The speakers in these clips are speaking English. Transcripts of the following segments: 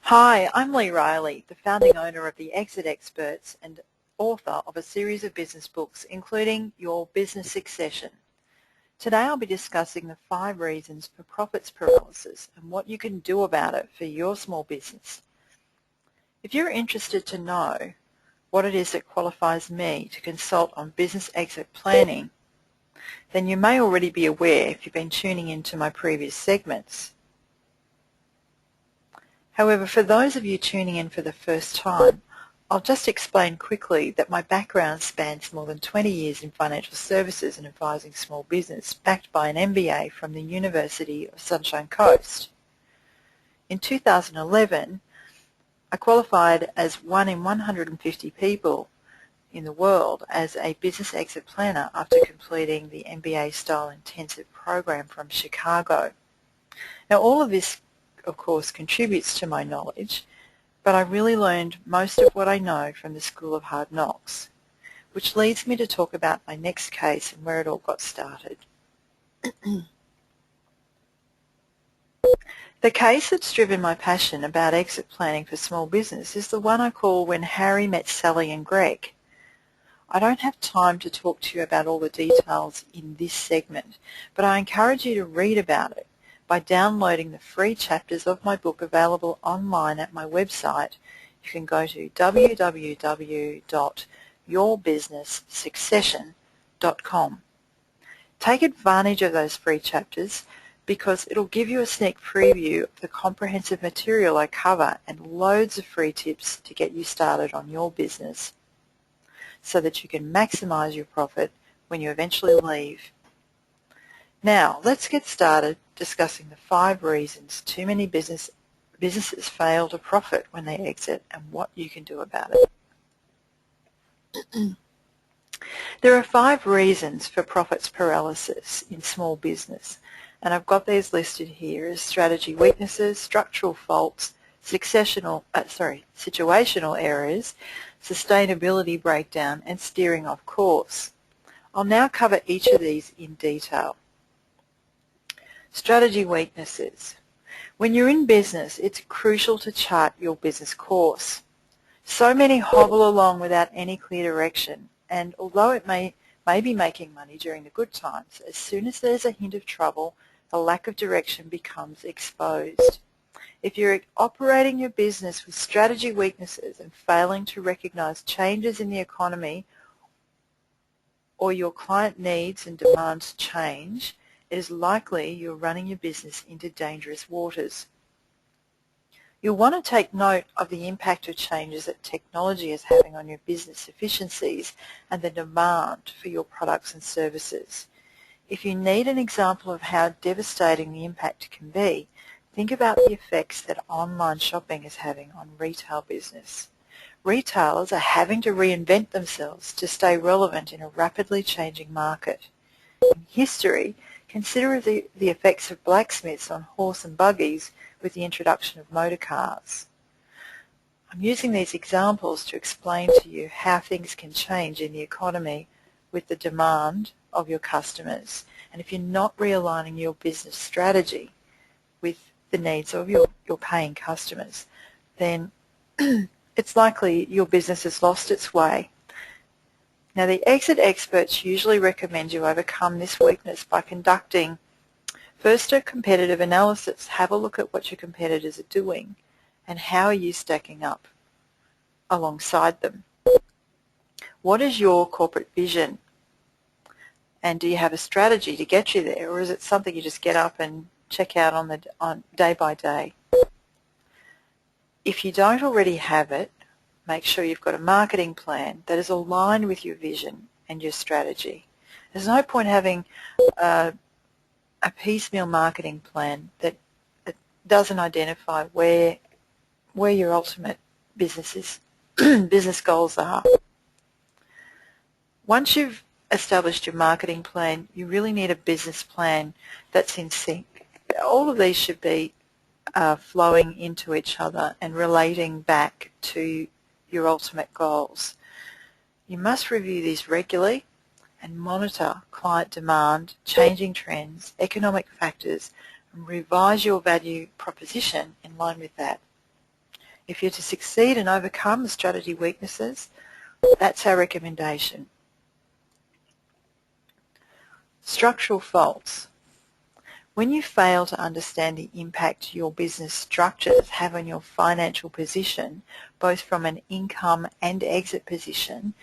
Hi, I'm Lee Riley, the founding owner of the Exit Experts and author of a series of business books, including Your Business Succession. Today I'll be discussing the 5 reasons for profits paralysis and what you can do about it for your small business. If you're interested to know what it is that qualifies me to consult on business exit planning, then you may already be aware if you've been tuning into my previous segments. However, for those of you tuning in for the first time, I'll just explain quickly that my background spans more than 20 years in financial services and advising small business, backed by an MBA from the University of Sunshine Coast. In 2011, I qualified as one in 150 people in the world as a business exit planner after completing the MBA-style intensive program from Chicago. Now, all of this of course contributes to my knowledge, but I really learned most of what I know from the School of Hard Knocks, which leads me to talk about my next case and where it all got started. The case that's driven my passion about exit planning for small business is the one I call When Harry Met Sally and Greg. I don't have time to talk to you about all the details in this segment, but I encourage you to read about it by downloading the free chapters of my book available online at my website. You can go to www.yourbusinesssuccession.com. Take advantage of those free chapters because it'll give you a sneak preview of the comprehensive material I cover and loads of free tips to get you started on your business so that you can maximize your profit when you eventually leave. Now, let's get started discussing the 5 reasons too many businesses fail to profit when they exit and what you can do about it. There are 5 reasons for profits paralysis in small business, and I've got these listed here as strategy weaknesses, structural faults, situational errors, sustainability breakdown, and steering off course. I'll now cover each of these in detail. Strategy weaknesses. When you're in business, it's crucial to chart your business course. So many hobble along without any clear direction, and although it may be making money during the good times, as soon as there's a hint of trouble, the lack of direction becomes exposed. If you're operating your business with strategy weaknesses and failing to recognize changes in the economy or your client needs and demands change, it is likely you're running your business into dangerous waters. You'll want to take note of the impact of changes that technology is having on your business efficiencies and the demand for your products and services. If you need an example of how devastating the impact can be, think about the effects that online shopping is having on retail business. Retailers are having to reinvent themselves to stay relevant in a rapidly changing market. In history, consider the effects of blacksmiths on horse and buggies with the introduction of motor cars. I'm using these examples to explain to you how things can change in the economy with the demand of your customers. And if you're not realigning your business strategy with the needs of your paying customers, then it's likely your business has lost its way. Now, the exit experts usually recommend you overcome this weakness by conducting first a competitive analysis. Have a look at what your competitors are doing and how are you stacking up alongside them. What is your corporate vision? And do you have a strategy to get you there, or is it something you just get up and check out on day by day? If you don't already have it, make sure you've got a marketing plan that is aligned with your vision and your strategy. There's no point having a piecemeal marketing plan that doesn't identify where your ultimate business goals are. Once you've established your marketing plan, you really need a business plan that's in sync. All of these should be flowing into each other and relating back to your ultimate goals. You must review these regularly and monitor client demand, changing trends, economic factors, and revise your value proposition in line with that. If you're to succeed and overcome the strategy weaknesses, that's our recommendation. Structural faults. When you fail to understand the impact your business structures have on your financial position, both from an income and exit position,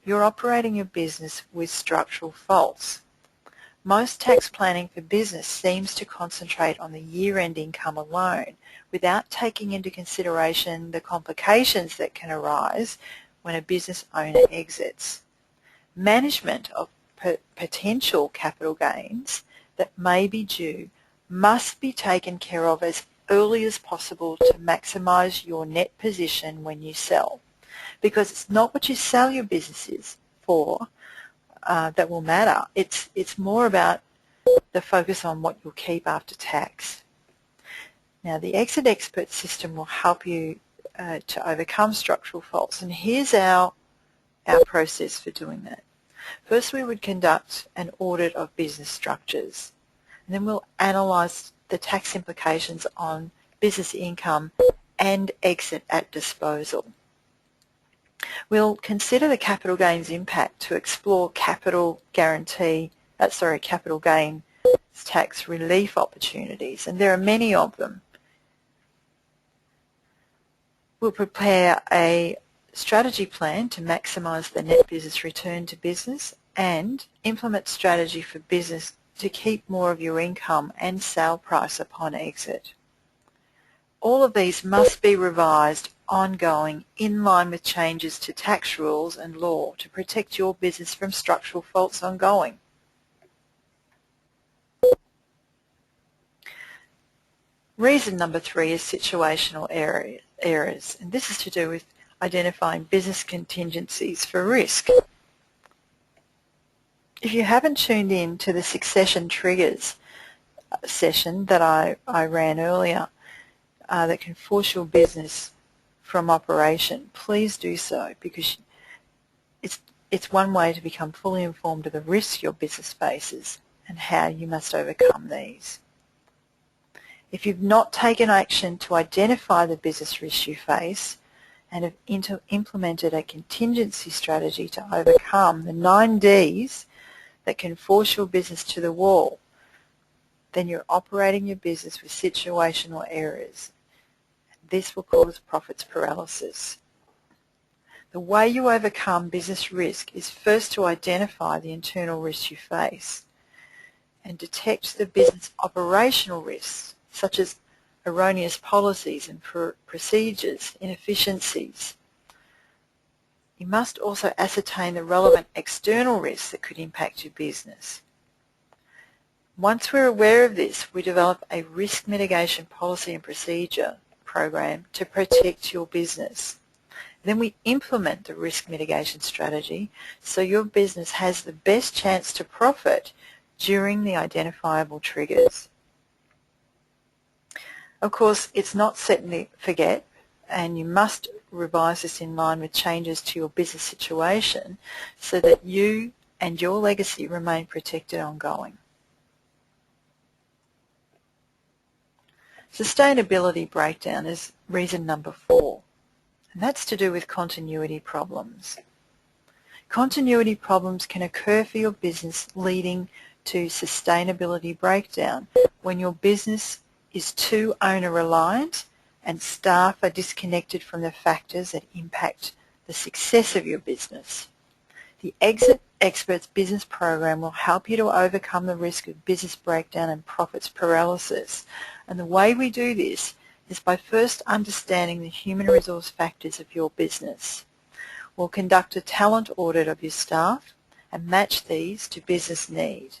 you're operating your business with structural faults. Most tax planning for business seems to concentrate on the year-end income alone without taking into consideration the complications that can arise when a business owner exits. Management of potential capital gains that may be due must be taken care of as early as possible to maximise your net position when you sell, because it's not what you sell your businesses for that will matter. It's more about the focus on what you'll keep after tax. Now, the Exit Expert system will help you to overcome structural faults, and here's our process for doing that. First, we would conduct an audit of business structures, and then we'll analyse the tax implications on business income and exit at disposal. We'll consider the capital gains impact to explore capital gain tax relief opportunities, and there are many of them. We'll prepare a strategy plan to maximise the net business return to business and implement strategy for business to keep more of your income and sale price upon exit. All of these must be revised ongoing in line with changes to tax rules and law to protect your business from structural faults ongoing. Reason number 3 is situational errors, and this is to do with identifying business contingencies for risk. If you haven't tuned in to the succession triggers session that I ran earlier that can force your business from operation, please do so, because it's one way to become fully informed of the risks your business faces and how you must overcome these. If you've not taken action to identify the business risks you face and have implemented a contingency strategy to overcome the 9 Ds that can force your business to the wall, then you're operating your business with situational errors. This will cause profits paralysis. The way you overcome business risk is first to identify the internal risks you face and detect the business operational risks, such as erroneous policies and procedures, inefficiencies. You must also ascertain the relevant external risks that could impact your business. Once we're aware of this, we develop a risk mitigation policy and procedure program to protect your business. Then we implement the risk mitigation strategy so your business has the best chance to profit during the identifiable triggers. Of course, it's not set and forget, and you must revise this in line with changes to your business situation so that you and your legacy remain protected ongoing. Sustainability breakdown is reason number 4, and that's to do with continuity problems. Continuity problems can occur for your business, leading to sustainability breakdown when your business is too owner-reliant and staff are disconnected from the factors that impact the success of your business. The Exit Experts Business Program will help you to overcome the risk of business breakdown and profits paralysis. And the way we do this is by first understanding the human resource factors of your business. We'll conduct a talent audit of your staff and match these to business need.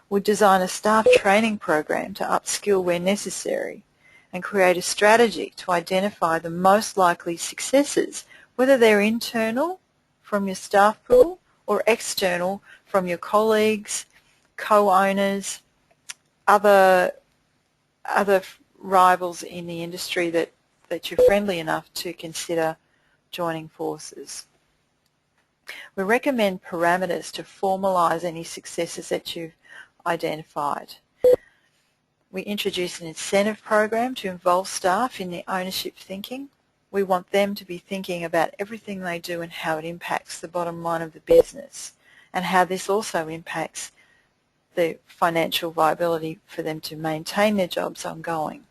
We'll design a staff training program to upskill where necessary and create a strategy to identify the most likely successes, whether they're internal from your staff pool or external from your colleagues, co-owners, other rivals in the industry that you're friendly enough to consider joining forces. We recommend parameters to formalise any successes that you've identified. We introduce an incentive program to involve staff in the ownership thinking. We want them to be thinking about everything they do and how it impacts the bottom line of the business, and how this also impacts the financial viability for them to maintain their jobs ongoing.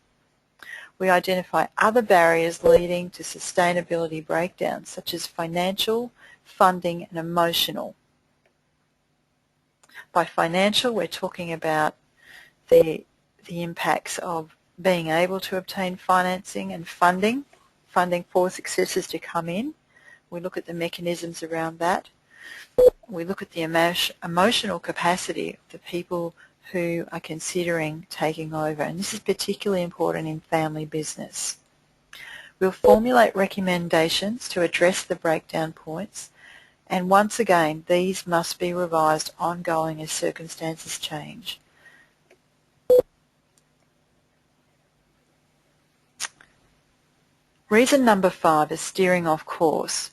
We identify other barriers leading to sustainability breakdowns, such as financial, funding and emotional. By financial, we're talking about the impacts of being able to obtain financing and funding for successors to come in. We look at the mechanisms around that. We look at the emotional capacity of the people who are considering taking over, and this is particularly important in family business. We'll formulate recommendations to address the breakdown points, and once again, these must be revised ongoing as circumstances change. Reason number 5 is steering off course.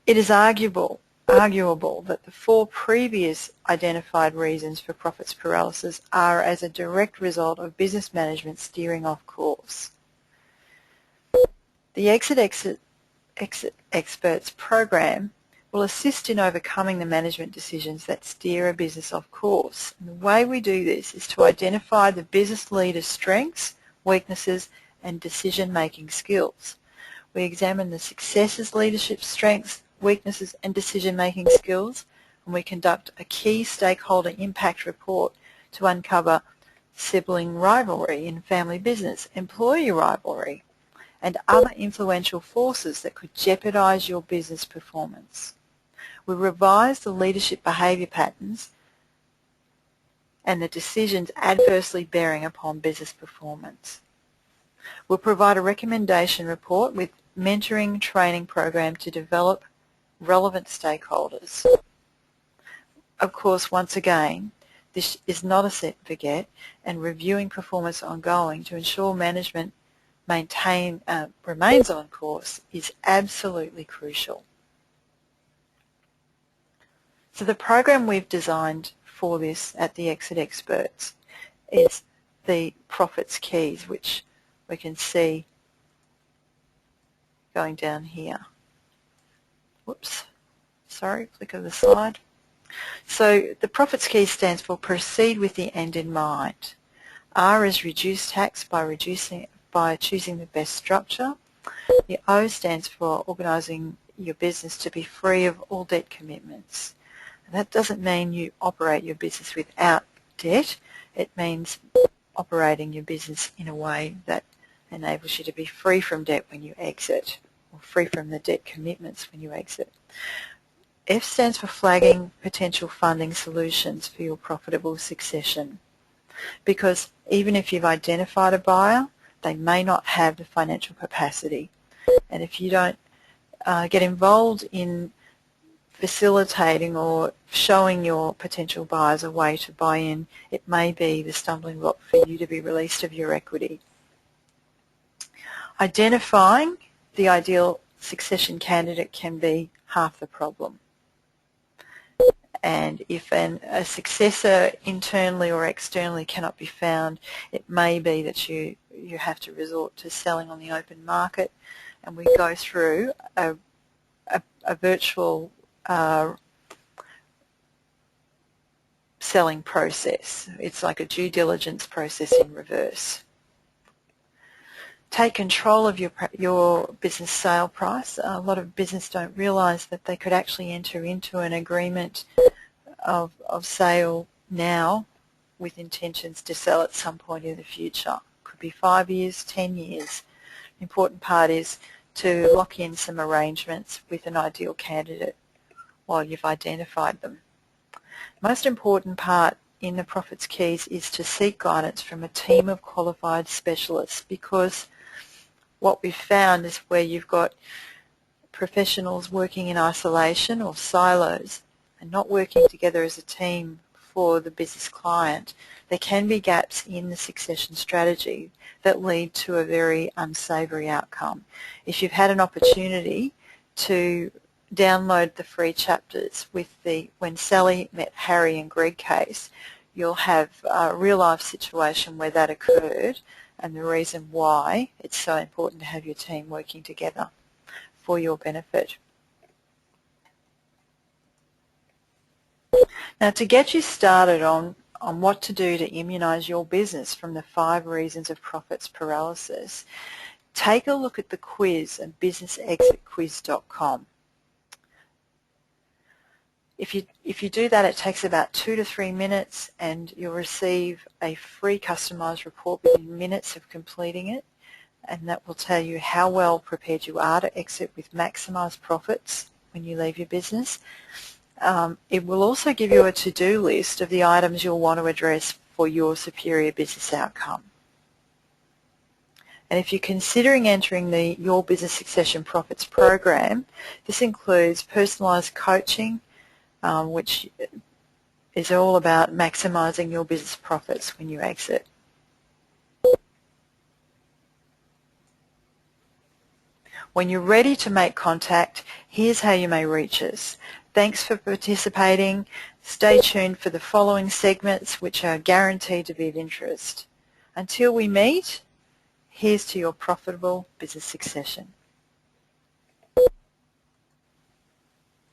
It is arguable that the 4 previous identified reasons for profits paralysis are as a direct result of business management steering off course. The Exit Experts program will assist in overcoming the management decisions that steer a business off course. And the way we do this is to identify the business leader's strengths, weaknesses and decision-making skills. We examine the successor's leadership strengths, weaknesses and decision-making skills, and we conduct a key stakeholder impact report to uncover sibling rivalry in family business, employee rivalry, and other influential forces that could jeopardise your business performance. We revise the leadership behaviour patterns and the decisions adversely bearing upon business performance. We'll provide a recommendation report with mentoring training program to develop relevant stakeholders. Of course, once again, this is not a set and forget, and reviewing performance ongoing to ensure management remains on course is absolutely crucial. So the program we've designed for this at the Exit Experts is the Profits Keys, which we can see going down here. Whoops, sorry, flick of the slide. So the Profits Key stands for proceed with the end in mind. R is reduce tax by choosing the best structure. The O stands for organising your business to be free of all debt commitments. And that doesn't mean you operate your business without debt. It means operating your business in a way that enables you to be free from debt when you exit, or free from the debt commitments when you exit. F stands for flagging potential funding solutions for your profitable succession, because even if you've identified a buyer, they may not have the financial capacity, and if you don't get involved in facilitating or showing your potential buyers a way to buy in, it may be the stumbling block for you to be released of your equity. Identifying the ideal succession candidate can be half the problem. And if a successor internally or externally cannot be found, it may be that you have to resort to selling on the open market, and we go through a virtual selling process. It's like a due diligence process in reverse. Take control of your business sale price. A lot of business don't realise that they could actually enter into an agreement of sale now with intentions to sell at some point in the future. Could be 5 years, 10 years. The important part is to lock in some arrangements with an ideal candidate while you've identified them. Most important part in the Profits Keys is to seek guidance from a team of qualified specialists, because what we've found is where you've got professionals working in isolation or silos and not working together as a team for the business client, there can be gaps in the succession strategy that lead to a very unsavoury outcome. If you've had an opportunity to download the free chapters with the When Sally Met Harry and Greg case, you'll have a real-life situation where that occurred and the reason why it's so important to have your team working together for your benefit. Now, to get you started on what to do to immunise your business from the 5 reasons of profits paralysis, take a look at the quiz at businessexitquiz.com. If you do that, it takes about 2 to 3 minutes, and you'll receive a free customised report within minutes of completing it, and that will tell you how well prepared you are to exit with maximised profits when you leave your business. It will also give you a to-do list of the items you'll want to address for your superior business outcome. And if you're considering entering the Your Business Succession Profits program, this includes personalised coaching, which is all about maximising your business profits when you exit. When you're ready to make contact, here's how you may reach us. Thanks for participating. Stay tuned for the following segments, which are guaranteed to be of interest. Until we meet, here's to your profitable business succession.